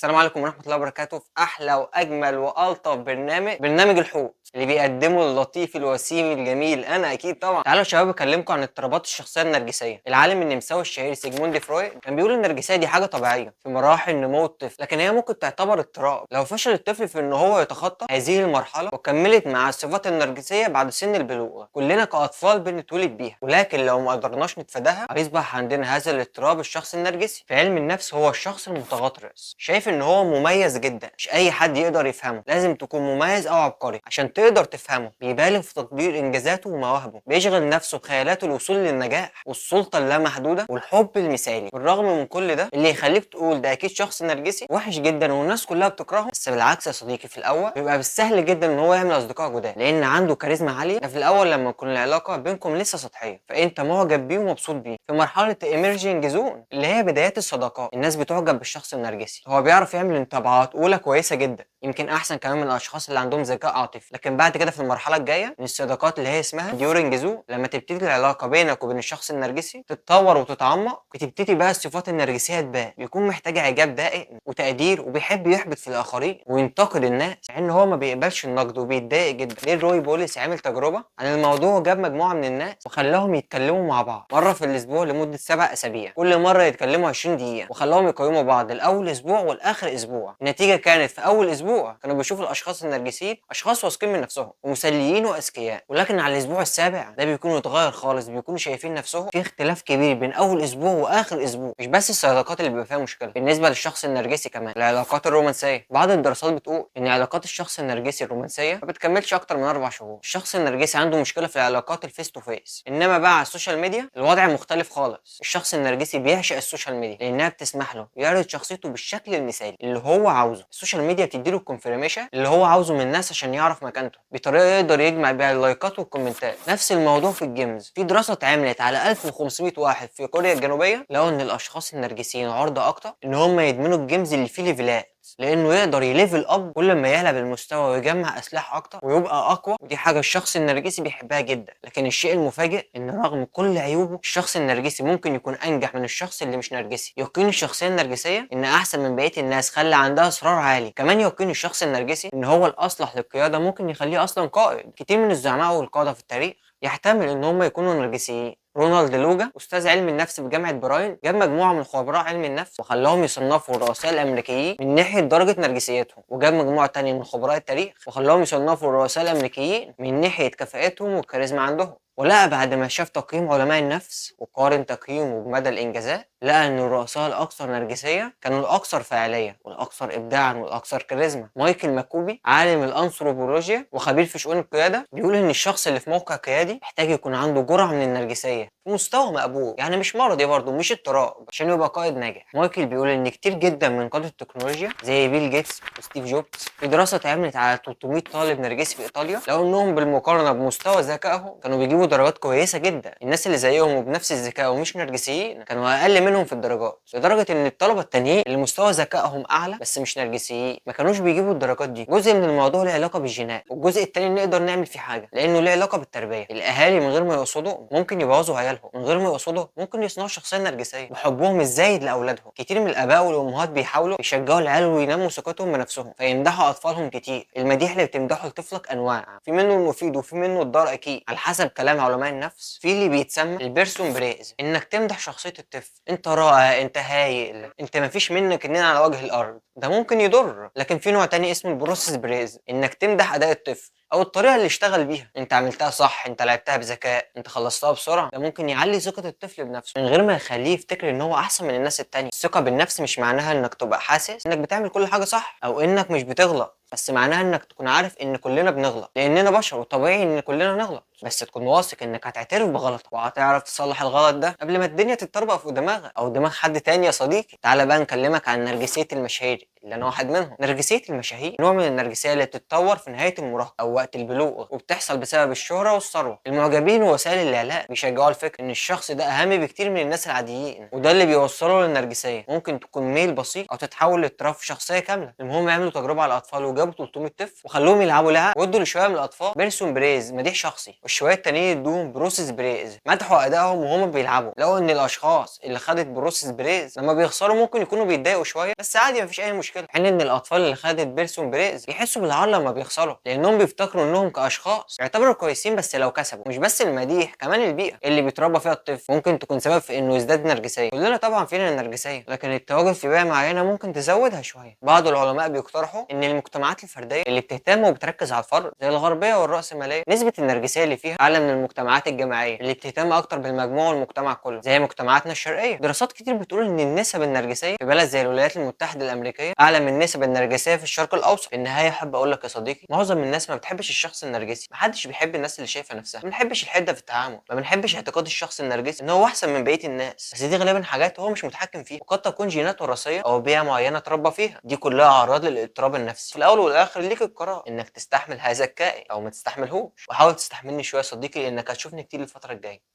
السلام عليكم ورحمة الله وبركاته في أحلى وأجمل وألطف برنامج الحوت اللي بيقدمه اللطيف الوسيم الجميل أنا أكيد طبعا. تعالوا يا شباب أكلمكم عن اضطرابات الشخصية النرجسية. العالم النمساوي الشهير سيجموند فرويد كان بيقول إن النرجسية دي حاجة طبيعية في مراحل نمو الطفل، لكن هي ممكن تعتبر اضطراب لو فشل الطفل في إن هو يتخطى هذه المرحلة وكملت مع الصفات النرجسية بعد سن البلوغ. كلنا كأطفال بنتولد بيها، ولكن لو ما قدرناش نتفاداها هيصبح عندنا هذا الاضطراب الشخص النرجسي. في علم النفس هو الشخص المتغطرس شايف ان هو مميز جدا، مش اي حد يقدر يفهمه، لازم تكون مميز او عبقري عشان تقدر تفهمه. بيبالغ في تقدير انجازاته ومواهبه، بيشغل نفسه بخيالاته الوصول للنجاح والسلطه اللامحدوده والحب المثالي. بالرغم من كل ده اللي يخليك تقول ده اكيد شخص نرجسي وحش جدا والناس كلها بتكرهه، بس بالعكس يا صديقي، في الاول بيبقى بالسهل جدا ان هو يعمل اصدقاء جداد لان عنده كاريزما عاليه. ده في الاول لما تكون العلاقه بينكم لسه سطحيه فانت معجب بيه ومبسوط بيه. في مرحله ايمرجنج زون اللي هي بدايات الصداقات، الناس بتعجب بالشخص النرجسي. هو بيعرف يعمل انطباعات اولى كويسه جدا، يمكن احسن كمان من الاشخاص اللي عندهم ذكاء عاطفي. لكن بعد كده في المرحله الجايه من الصداقات اللي هي اسمها ديورنج زون، لما تبتدي العلاقه بينك وبين الشخص النرجسي تتطور وتتعمق وتبتدي بقى الصفات النرجسيه تبان. بيكون محتاج اعجاب دائم وتقدير وبيحب يحبط في الاخرين وينتقد الناس مع ان هو ما بيقبلش النقد وبيتضايق جدا. ليه روي بوليس عامل تجربه عن الموضوع وجاب مجموعه من الناس وخلاهم يتكلموا مع بعض مره في الاسبوع لمده 7 اسابيع، كل مره يتكلموا 20 دقيقه، وخلاهم يقيموا بعض الاول اسبوع والاخر اسبوع. النتيجه كانت في اول اسبوع كانوا بيشوفوا الاشخاص النرجسيين اشخاص واثقين من نفسهم ومسليين واذكياء، ولكن على الاسبوع السابع ده بيكونوا اتغير خالص، بيكونوا شايفين نفسهم في اختلاف كبير بين اول اسبوع واخر اسبوع. مش بس الصداقات اللي بيبقى فيها مشكله، بالنسبه للشخص النرجسي كمان العلاقات الرومانسيه. بعض الدراسات بتقول ان علاقات الشخص النرجسي الرومانسيه ما بتكملش اكتر من 4 شهور. الشخص النرجسي عنده مشكله في العلاقات الفيس تو فيس، انما بقى على السوشيال ميديا الوضع مختلف خالص. الشخص النرجسي بيعشق السوشيال ميديا لانها بتسمح له يعرض شخصيته بالشكل المثالي اللي هو عاوزه. السوشيال ميديا بتديله الكونفيرميشن اللي هو عاوزه من الناس عشان يعرف مكانته بطريقه يقدر يجمع بيها اللايكات والكومنتات. نفس الموضوع في الجيمز. في دراسه اتعملت على 1500 واحد في كوريا الجنوبيه لقوا ان الاشخاص النرجسيين عرضه اكتر ان هم يدمنوا الجيمز اللي فيه ليفلات، لانه يقدر يليفل اب كل ما يعلى بالمستوى ويجمع اسلحه اكتر ويبقى اقوى، ودي حاجه الشخص النرجسي بيحبها جدا. لكن الشيء المفاجئ ان رغم كل عيوبه الشخص النرجسي ممكن يكون انجح من الشخص اللي مش نرجسي. يقين الشخصيه النرجسيه ان احسن من بقيه الناس خلى عندها اصرار عالي. كمان يقين الشخص النرجسي ان هو الاصلح للقياده ممكن يخليه اصلا قائد. كتير من الزعماء والقاده في التاريخ يحتمل ان هم يكونوا نرجسيين. رونالد لوجا استاذ علم النفس بجامعه براين جاب مجموعه من خبراء علم النفس وخلاهم يصنفوا الرؤساء الامريكيين من ناحيه درجه نرجسيتهم، وجاب مجموعه تانية من خبراء التاريخ وخلاهم يصنفوا الرؤساء الامريكيين من ناحيه كفاءتهم والكاريزما عندهم. ولقى بعد ما شاف تقييم علماء النفس وقارن تقييمه بمدى الانجازات لقى ان الرؤساء الاكثر نرجسيه كانوا الاكثر فعاليه والاكثر ابداعا والاكثر كاريزما. مايكل ماكوبي عالم الانثروبولوجيا وخبير في شؤون القياده بيقول ان الشخص اللي في موقع قيادي محتاج يكون عنده جرعه من النرجسيه في مستوى مقبول، يعني مش مرضي برضه، مش اضطراب، عشان يبقى قائد ناجح. مايكل بيقول ان كتير جدا من قاده التكنولوجيا زي بيل جيتس وستيف جوبز في دراسه اتعملت على 300 طالب نرجسي في ايطاليا لقوا انهم بالمقارنه بمستوى ذكائهم كانوا بيجيبوا درجات كويسه جدا. الناس اللي زيهم وبنفس الذكاء ومش نرجسيين كانوا اقل منهم في الدرجات، لدرجه ان الطلبه التانيين اللي مستوى ذكائهم اعلى بس مش نرجسيين ما كانوش بيجيبوا الدرجات دي. جزء من الموضوع له علاقه بالجينات، والجزء التاني نقدر نعمل فيه حاجه لانه له علاقه بالتربيه. الاهالي من غير ما يقصدوا ممكن يبوظوا عيالهم، من غير ما يقصدوا ممكن يصنعوا شخصيه نرجسيه بحبهم الزايد لاولادهم. كتير من الاباء والامهات بيحاولوا يشجعوا العيال وينموا ثقتهم بنفسهم فيمدحوا اطفالهم كتير. المديح اللي بتمدحه لطفلك انواع، في منه المفيد وفي منه الضار اكيد على حسب كلام علماء النفس. في اللي بيتسمى البيرسون بريز، انك تمدح شخصيه الطفل، انت رائع، انت هايل، انت مفيش منك اتنين على وجه الارض، ده ممكن يضر. لكن في نوع تاني اسمه البروسيس بريز، انك تمدح اداء الطفل او الطريقه اللي اشتغل بيها، انت عملتها صح، انت لعبتها بذكاء، انت خلصتها بسرعه. ده ممكن يعلي ثقه الطفل بنفسه من غير ما يخليه يفتكر ان هو احسن من الناس التانية. الثقه بالنفس مش معناها انك تبقى حاسس انك بتعمل كل حاجه صح او انك مش بتغلط، بس معناها انك تكون عارف ان كلنا بنغلط لاننا بشر وطبيعي ان كلنا نغلط، بس تكون واثق انك هتعترف بغلطك وهتعرف تصلح الغلط ده قبل ما الدنيا تتطربق في دماغك او دماغ حد تاني. يا صديقي تعالى بقى نكلمك عن نرجسيه المشاهير اللي انا واحد منهم. نرجسيه المشاهير نوع من النرجسيه اللي بتتطور في نهايه المراهقه او وقت البلوغ، وبتحصل بسبب الشهره والثروه. المعجبين ووسائل الاعلام بيشجعوا الفكره ان الشخص ده اهم بكتير من الناس العاديين، وده اللي بيوصله للنرجسيه. ممكن تكون ميل بسيط او تتحول لاضطراب في شخصيه كامله. المهم عملوا تجربه على الاطفال وجابوا 300 طفل وخلوهم يلعبوا لعب وادوا لشويه من الاطفال بيرسون بريز مديح شخصي، والشويه التانيين ادوهم بروسيس بريز مدحوا ادائهم وهم بيلعبوا. لقوا ان الاشخاص اللي خدت بروسيس بريز لما بيخسروا ممكن يكونوا بيتضايقوا شويه بس عادي مفيش اي مشكله، مشكله، في حين ان الاطفال اللي خدت بيرسون بريز بيحسوا بالعار لما بيخسروا، لانهم بيفتكروا انهم كاشخاص يعتبروا كويسين بس لو كسبوا. مش بس المديح، كمان البيئه اللي بيتربى فيها الطفل ممكن تكون سبب في انه يزداد نرجسيه. كلنا طبعا فينا النرجسيه، لكن التواجد في بيئه معينه ممكن تزودها شويه. بعض العلماء بيقترحوا ان المجتمعات الفرديه اللي بتهتم وبتركز على الفرد زي الغربيه والراسماليه نسبه النرجسيه اللي فيها اعلى من المجتمعات الجماعيه اللي بتهتم اكتر بالمجموع والمجتمع كله زي مجتمعاتنا الشرقيه. دراسات كتير بتقول ان النسب النرجسيه في بلد زي الولايات المتحده الامريكيه اعلى من النسب النرجسيه في الشرق الاوسط. في النهايه احب اقول لك يا صديقي، معظم الناس ما بتحبش الشخص النرجسي، محدش بيحب الناس اللي شايفه نفسها، ما بنحبش الحده في التعامل، ما بنحبش اعتقاد الشخص النرجسي ان هو احسن من بقيه الناس، بس دي غالبا حاجات هو مش متحكم فيها، وقد تكون جينات وراثيه او بيئه معينه اتربى فيها. دي كلها اعراض للاضطراب النفسي. في الاول والاخر ليك القرار انك تستحمل هذا الكائن او ما تستحملهوش، وحاول تستحملني شويه يا صديقي لانك هتشوفني كتير الفتره الجايه.